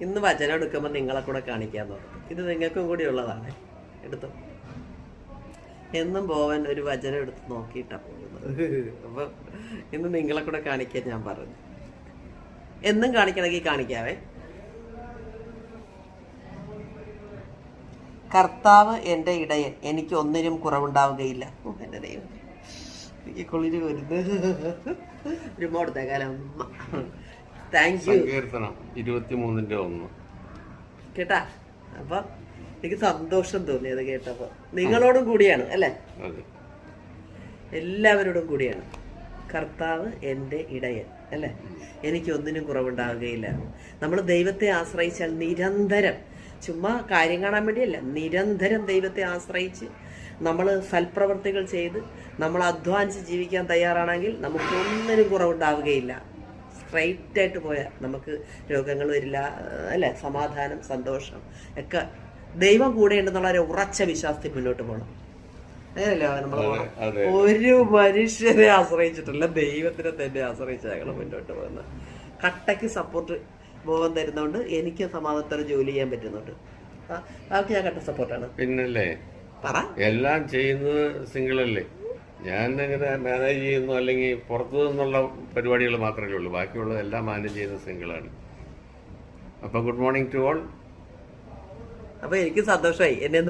ഇന്ന് വചനം എടുക്കുമ്പോൾ നിങ്ങളെ കൂടെ കാണിക്കാൻ തോന്നും. ഇത് നിങ്ങൾക്കും കൂടി ഉള്ളതാണ്. എടുത്തു. എന്നും പോവാൻ ഒരു വചനം എടുത്ത് നോക്കിയിട്ടാണ് പോകുന്നത്. അപ്പം ഇന്ന് നിങ്ങളെ കൂടെ കാണിക്കാൻ ഞാൻ പറഞ്ഞു. എന്നും കാണിക്കണമെങ്കിൽ കാണിക്കാവേ. കർത്താവ് എൻ്റെ ഇടയൻ, എനിക്ക് ഒന്നിനും കുറവുണ്ടാവുകയില്ല. എൻ്റെ ദൈവം, എനിക്ക് കുളിര് വരുന്നത്. ഒരു മോടത്തേക്കാലം. Thank you. 23:1 കേട്ടാ. അപ്പൊ എനിക്ക് സന്തോഷം തോന്നി അത് കേട്ടപ്പോ. നിങ്ങളോടും കൂടിയാണ് അല്ലേ? എല്ലാവരോടും കൂടിയാണ്. കർത്താവ് എൻ്റെ ഇടയൻ അല്ലേ, എനിക്ക് ഒന്നിനും കുറവുണ്ടാവുകയില്ല. നമ്മൾ ദൈവത്തെ ആശ്രയിച്ചാൽ നിരന്തരം, ചുമ്മാ കാര്യം കാണാൻ വേണ്ടിയല്ല, നിരന്തരം ദൈവത്തെ ആശ്രയിച്ച് നമ്മൾ സൽപ്രവർത്തികൾ ചെയ്ത് നമ്മൾ അധ്വാനിച്ച് ജീവിക്കാൻ തയ്യാറാണെങ്കിൽ നമുക്കൊന്നിനും കുറവുണ്ടാവുകയില്ല. സ്ട്രൈറ്റ് ആയിട്ട് പോയാൽ നമുക്ക് രോഗങ്ങൾ വരില്ല അല്ലേ? സമാധാനം, സന്തോഷം ഒക്കെ ദൈവം കൂടെ ഉണ്ടെന്നുള്ള ഒരു ഉറച്ച വിശ്വാസത്തിൽ മുന്നോട്ട് പോകണം. അങ്ങനെയല്ലോ നമ്മൾ ഒരു മനുഷ്യരെ ആശ്രയിച്ചിട്ടില്ല, ദൈവത്തിനെ തന്നെ ആശ്രയിച്ച് ഞങ്ങൾ മുന്നോട്ട് പോകുന്നത്. കട്ടയ്ക്ക് സപ്പോർട്ട് ബോധം തരുന്നതുകൊണ്ട് എനിക്ക് സമാധാനത്തോടെ ജോലി ചെയ്യാൻ പറ്റുന്നുണ്ട്. അതൊക്കെ ഞാൻ കട്ട സപ്പോർട്ടാണ്. പിന്നല്ലേ പറ. എല്ലാം ചെയ്യുന്നത് സിംഗിളല്ലേ? ഞാൻ ഇങ്ങനെ മാനേജ് ചെയ്യുന്നു, അല്ലെങ്കിൽ പുറത്തു നിന്നുള്ള പരിപാടികൾ മാത്രമേ ഉള്ളൂ. ബാക്കിയുള്ളത് എല്ലാം മാനേജ് ചെയ്യുന്ന സിംഗിളാണ്. അപ്പോൾ ഗുഡ് മോർണിംഗ് ടു ഓൾ. അപ്പോൾ എനിക്ക് സന്തോഷമായി. എന്നെ